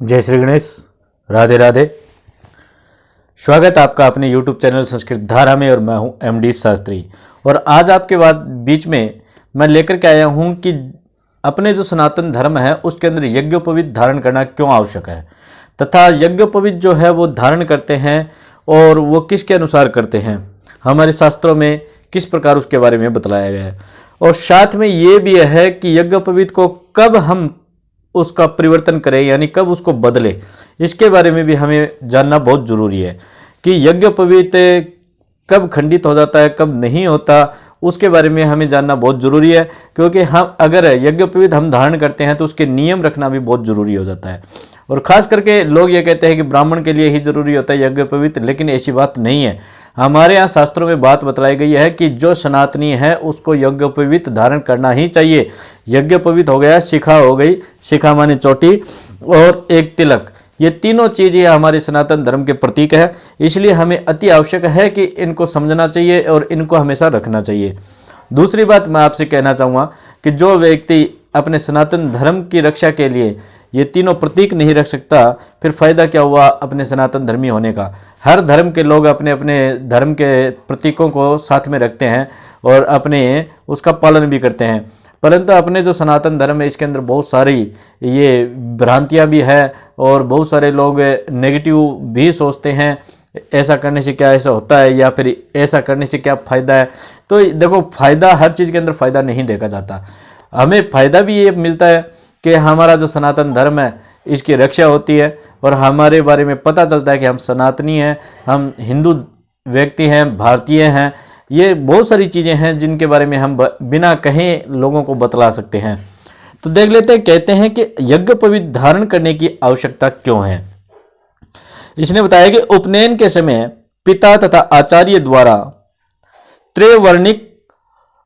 जय श्री गणेश। राधे राधे। स्वागत है आपका अपने YouTube चैनल संस्कृत धारा में और मैं हूं MD शास्त्री। और आज आपके बीच में मैं लेकर के आया हूं कि अपने जो सनातन धर्म है उसके अंदर यज्ञोपवीत धारण करना क्यों आवश्यक है तथा यज्ञोपवीत जो है वो धारण करते हैं और वो किसके अनुसार करते हैं, हमारे शास्त्रों में किस प्रकार उसके बारे में बतलाया गया है। और साथ में ये भी है कि यज्ञोपवीत को कब हम उसका परिवर्तन करें यानी कब उसको बदले, इसके बारे में भी हमें जानना बहुत जरूरी है कि यज्ञोपवीत कब खंडित हो जाता है कब नहीं होता, उसके बारे में हमें जानना बहुत जरूरी है। क्योंकि हम अगर यज्ञोपवीत हम धारण करते हैं तो उसके नियम रखना भी बहुत जरूरी हो जाता है। और खास करके लोग ये कहते हैं कि ब्राह्मण के लिए ही जरूरी होता है यज्ञोपवीत, लेकिन ऐसी बात नहीं है। हमारे यहाँ शास्त्रों में बात बतलाई गई है कि जो सनातनी है उसको यज्ञोपवीत धारण करना ही चाहिए। यज्ञोपवीत हो गया, शिखा हो गई, शिखा माने चोटी, और एक तिलक, ये तीनों चीजें हमारे सनातन धर्म के प्रतीक है। इसलिए हमें अति आवश्यक है कि इनको समझना चाहिए और इनको हमेशा रखना चाहिए। दूसरी बात मैं आपसे कहना चाहूँगा कि जो व्यक्ति अपने सनातन धर्म की रक्षा के लिए ये तीनों प्रतीक नहीं रख सकता, फिर फायदा क्या हुआ अपने सनातन धर्मी होने का। हर धर्म के लोग अपने अपने धर्म के प्रतीकों को साथ में रखते हैं और अपने उसका पालन भी करते हैं, परंतु अपने जो सनातन धर्म है इसके अंदर बहुत सारी ये भ्रांतियां भी है और बहुत सारे लोग नेगेटिव भी सोचते हैं, ऐसा करने से क्या ऐसा होता है या फिर ऐसा करने से क्या फ़ायदा है। तो देखो, फ़ायदा हर चीज़ के अंदर फ़ायदा नहीं देखा जाता। हमें फ़ायदा भी ये मिलता है कि हमारा जो सनातन धर्म है इसकी रक्षा होती है और हमारे बारे में पता चलता है कि हम सनातनी हैं, हम हिंदू व्यक्ति हैं, भारतीय हैं। ये बहुत सारी चीज़ें हैं जिनके बारे में हम बिना कहे लोगों को बतला सकते हैं। तो देख लेते हैं, कहते हैं कि यज्ञोपवीत धारण करने की आवश्यकता क्यों है। इसने बताया कि उपनयन के समय पिता तथा आचार्य द्वारा त्रैवर्णिक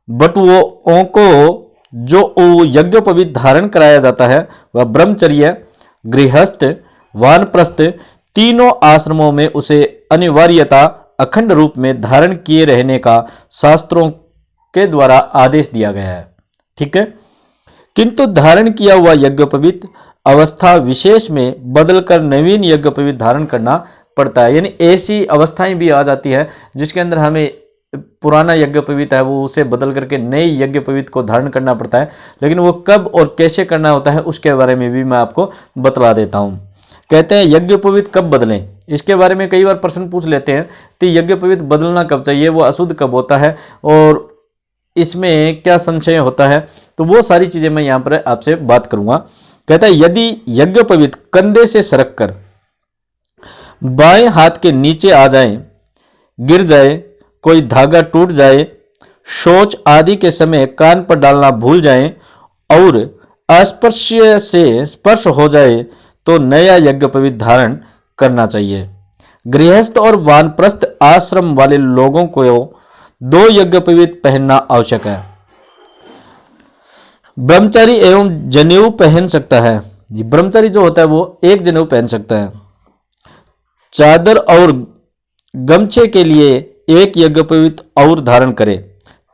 बटुओं को जो यज्ञोपवीत धारण कराया जाता है वह ब्रह्मचर्य, गृहस्थ, वानप्रस्थ तीनों आश्रमों में उसे अनिवार्यता अखंड रूप में धारण किए रहने का शास्त्रों के द्वारा आदेश दिया गया है। ठीक है, किंतु धारण किया हुआ यज्ञोपवीत अवस्था विशेष में बदलकर नवीन यज्ञोपवीत धारण करना पड़ता है। यानी ऐसी अवस्थाएं भी आ जाती है जिसके अंदर हमें पुराना यज्ञोपवीत है वो उसे बदल करके नए यज्ञोपवीत को धारण करना पड़ता है, लेकिन वो कब और कैसे करना होता है उसके बारे में भी मैं आपको बतला देता हूँ। कहते हैं यज्ञोपवीत कब बदलें, इसके बारे में कई बार प्रश्न पूछ लेते हैं कि यज्ञोपवीत बदलना कब चाहिए, वो अशुद्ध कब होता है और इसमें क्या संशय होता है, तो वो सारी चीजें मैं यहाँ पर आपसे बात करूंगा। कहता है यदि यज्ञोपवीत कंधे से सरक कर बाएं हाथ के नीचे आ जाए, गिर जाए, कोई धागा टूट जाए, शौच आदि के समय कान पर डालना भूल जाए और अस्पर्श्य से स्पर्श हो जाए तो नया यज्ञोपवीत धारण करना चाहिए। गृहस्थ और वानप्रस्थ आश्रम वाले लोगों को 2 यज्ञोपवीत पहनना आवश्यक है। ब्रह्मचारी एवं जनेऊ पहन सकता है। ब्रह्मचारी जो होता है वो एक जनेऊ पहन सकता है। चादर और गमछे के लिए एक यज्ञोपवीत और धारण करे।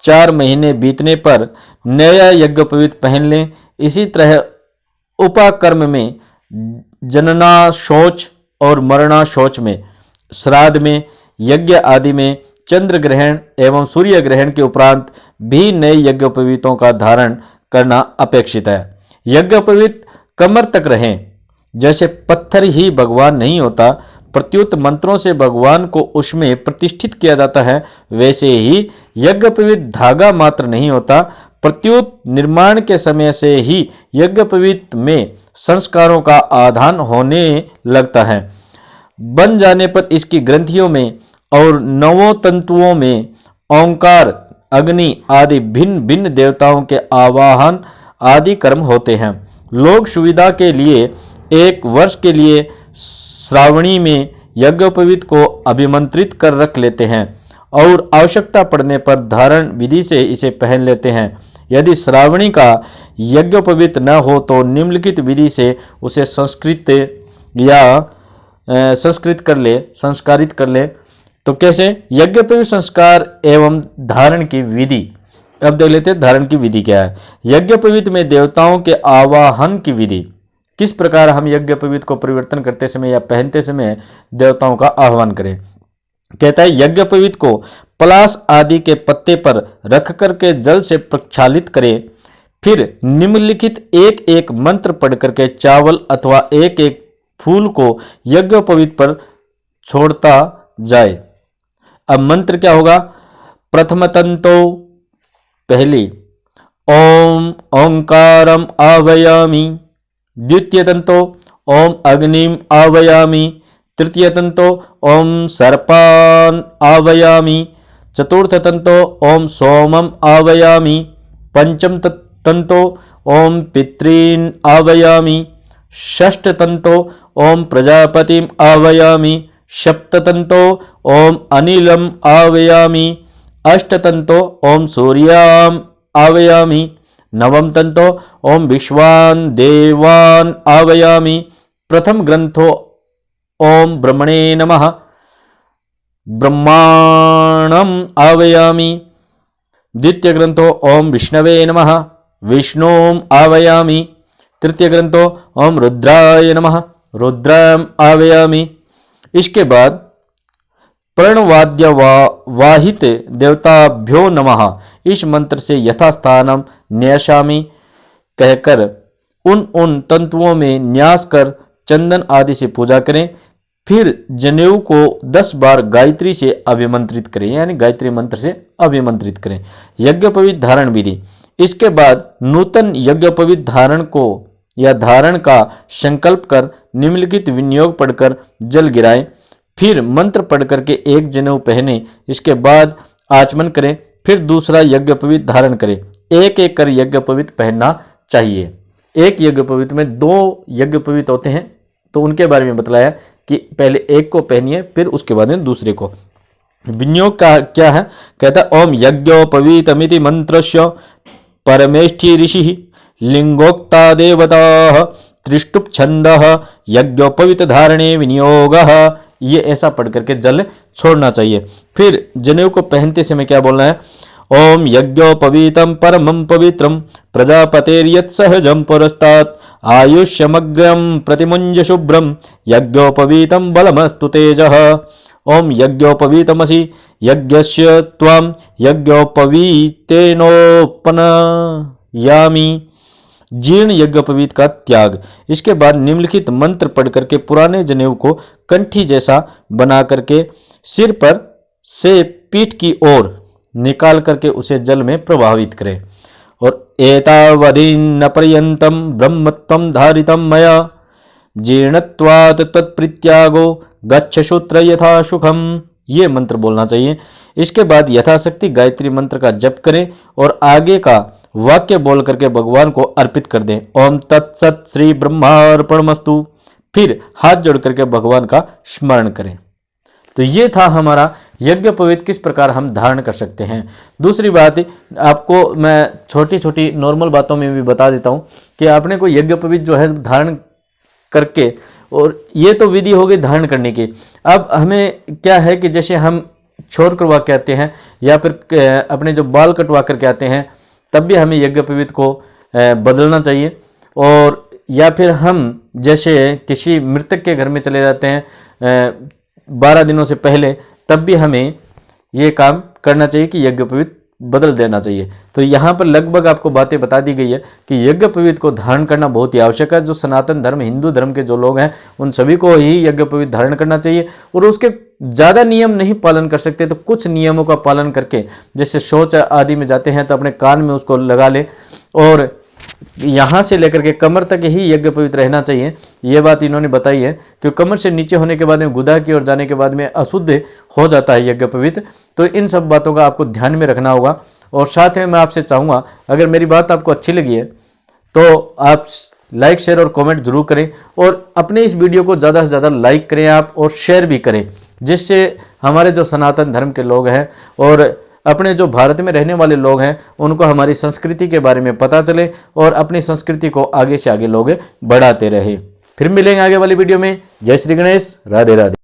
4 महीने बीतने पर नया यज्ञोपवीत पहन लें। इसी तरह उपाकर्म में, जनना शौच और मरणा शौच में, श्राद्ध में, यज्ञ आदि में, चंद्र ग्रहण एवं सूर्य ग्रहण के उपरांत भी नए यज्ञोपवीतों का धारण करना अपेक्षित है। यज्ञोपवीत कमर तक रहें। जैसे पत्थर ही भगवान नहीं होता, प्रत्युत मंत्रों से भगवान को उसमें प्रतिष्ठित किया जाता है, वैसे ही यज्ञोपवीत धागा मात्र नहीं होता, प्रत्युत निर्माण के समय से ही यज्ञोपवीत में संस्कारों का आधान होने लगता है। बन जाने पर इसकी ग्रंथियों में और नवों तंतुओं में ओंकार, अग्नि आदि भिन्न भिन्न देवताओं के आवाहन आदि कर्म होते हैं। लोग सुविधा के लिए 1 वर्ष के लिए श्रावणी में यज्ञोपवीत को अभिमंत्रित कर रख लेते हैं और आवश्यकता पड़ने पर धारण विधि से इसे पहन लेते हैं। यदि श्रावणी का यज्ञोपवीत न हो तो निम्नलिखित विधि से उसे संस्कारित कर ले। तो कैसे? यज्ञोपवीत संस्कार एवं धारण की विधि। अब देख लेते हैं धारण की विधि क्या है। यज्ञोपवीत में देवताओं के आवाहन की विधि किस प्रकार हम यज्ञोपवीत को परिवर्तन करते समय या पहनते समय देवताओं का आह्वान करें। कहता है यज्ञोपवीत को पलाश आदि के पत्ते पर रख करके जल से प्रक्षालित करें, फिर निम्नलिखित एक एक मंत्र पढ़ करके चावल अथवा एक एक फूल को यज्ञोपवीत पर छोड़ता जाए। अब मंत्र क्या होगा। प्रथम तंतो पहली ओम ओंकारम आवायामि, द्वितीय तंतो ओम अग्निम आवायामि, तृतीय तंतो ओम सर्पान आवायामि, चतुर्थ तंतो ओम सोमम आवायामि, पंचम तंतो ओम पितॄन आवायामि, षष्ठ तंतो ओम प्रजापतिम आवायामि, सप्त तंतो ओम अनिलम आवायामि, अष्ट तंतो ओम सूर्याम आवायामि, नवम तंतो ओम विश्वान देवान आवायामि, प्रथम ग्रंथो ओम ब्रह्मणे नमः ब्रह्माणम आवायामि, द्वितीय ग्रंथो ओम विष्णवे नमः विष्णुम आवायामि, तृतीय ग्रंथो ओम रुद्राय नमः रुद्रम आवायामि। इसके बाद प्रणवाद्य वाहित देवताभ्यो नमः इस मंत्र से यथास्थानम न्यासामि कहकर उन तंतुओं में न्यास कर चंदन आदि से पूजा करें। फिर जनेऊ को 10 बार गायत्री से अभिमंत्रित करें, यानी गायत्री मंत्र से अभिमंत्रित करें। यज्ञोपवीत धारण विधि। इसके बाद नूतन यज्ञोपवीत धारण को या धारण का संकल्प कर निम्नलिखित विनियोग पढ़कर जल गिराएं, फिर मंत्र पढ़ करके एक जनेऊ पहने। इसके बाद आचमन करें, फिर दूसरा यज्ञोपवीत धारण करें। एक एक कर यज्ञोपवीत पहनना चाहिए। एक यज्ञोपवीत में 2 यज्ञोपवीत होते हैं, तो उनके बारे में बतलाया कि पहले एक को पहनिए फिर उसके बाद में दूसरे को। विनियोग का क्या है। कहता है ओम यज्ञोपवीतमिति मंत्रस्य परमेष्ठी ऋषि लिंगोक्ता देवता त्रिष्टुप छंदः यज्ञोपवीत धारणे विनियोगः। ये ऐसा पढ़ करके जल छोड़ना चाहिए। फिर जनेऊ को पहनते समय क्या बोलना है। ओम यज्ञोपवीतम परमं पवित्रम प्रजापतेर्यत् सहजं पुरस्तात् आयुष्यमग्रं प्रतिमुञ्ज शुभ्रं यज्ञोपवीतम बलमस्तु तेजः। ओम यज्ञोपवीतमसि यज्ञस्य त्वं यज्ञोपवीतेनोपनयामि। जीर्ण यज्ञोपवीत का त्याग। इसके बाद निम्नलिखित मंत्र पढ़ करके पुराने जनेऊ को कंठी जैसा बना करके सिर पर से पीठ की ओर निकाल करके उसे जल में प्रभावित करें। और एतावधीन पर्यंतम ब्रह्मत्वं धारितं मया जीर्णत्वात् तत्प्रीत्यागो गच्छ शूत्र यथा सुखम। ये मंत्र बोलना चाहिए। इसके बाद यथाशक्ति गायत्री मंत्र का जप करें और आगे का वाक्य बोल करके भगवान को अर्पित कर दें। ओम तत्सत श्री ब्रह्मार्पणमस्तु। फिर हाथ जोड़ करके भगवान का स्मरण करें। तो ये था हमारा यज्ञोपवीत किस प्रकार हम धारण कर सकते हैं। दूसरी बात आपको मैं छोटी छोटी नॉर्मल बातों में भी बता देता हूँ कि आपने कोई यज्ञोपवीत जो है धारण करके, और ये तो विधि हो गई धारण करने की। अब हमें क्या है कि जैसे हम छोड़ करवा के आते हैं या फिर अपने जो बाल कटवा करके आते हैं तब भी हमें यज्ञोपवीत को बदलना चाहिए। और या फिर हम जैसे किसी मृतक के घर में चले जाते हैं 12 दिनों से पहले, तब भी हमें ये काम करना चाहिए कि यज्ञोपवीत बदल देना चाहिए। तो यहाँ पर लगभग आपको बातें बता दी गई है कि यज्ञोपवीत को धारण करना बहुत ही आवश्यक है। जो सनातन धर्म हिंदू धर्म के जो लोग हैं उन सभी को ही यज्ञोपवीत धारण करना चाहिए। और उसके ज़्यादा नियम नहीं पालन कर सकते तो कुछ नियमों का पालन करके, जैसे शौच आदि में जाते हैं तो अपने कान में उसको लगा ले, और यहाँ से लेकर के कमर तक ही यज्ञोपवीत रहना चाहिए। ये बात इन्होंने बताई है कि कमर से नीचे होने के बाद में गुदा की ओर जाने के बाद में अशुद्ध हो जाता है यज्ञोपवीत। तो इन सब बातों का आपको ध्यान में रखना होगा। और साथ में मैं आपसे चाहूँगा, अगर मेरी बात आपको अच्छी लगी है तो आप लाइक शेयर और कमेंट जरूर करें, और अपने इस वीडियो को ज़्यादा से ज़्यादा लाइक करें आप, और शेयर भी करें, जिससे हमारे जो सनातन धर्म के लोग हैं और अपने जो भारत में रहने वाले लोग हैं उनको हमारी संस्कृति के बारे में पता चले और अपनी संस्कृति को आगे से आगे लोग बढ़ाते रहे। फिर मिलेंगे आगे वाली वीडियो में। जय श्री गणेश। राधे राधे।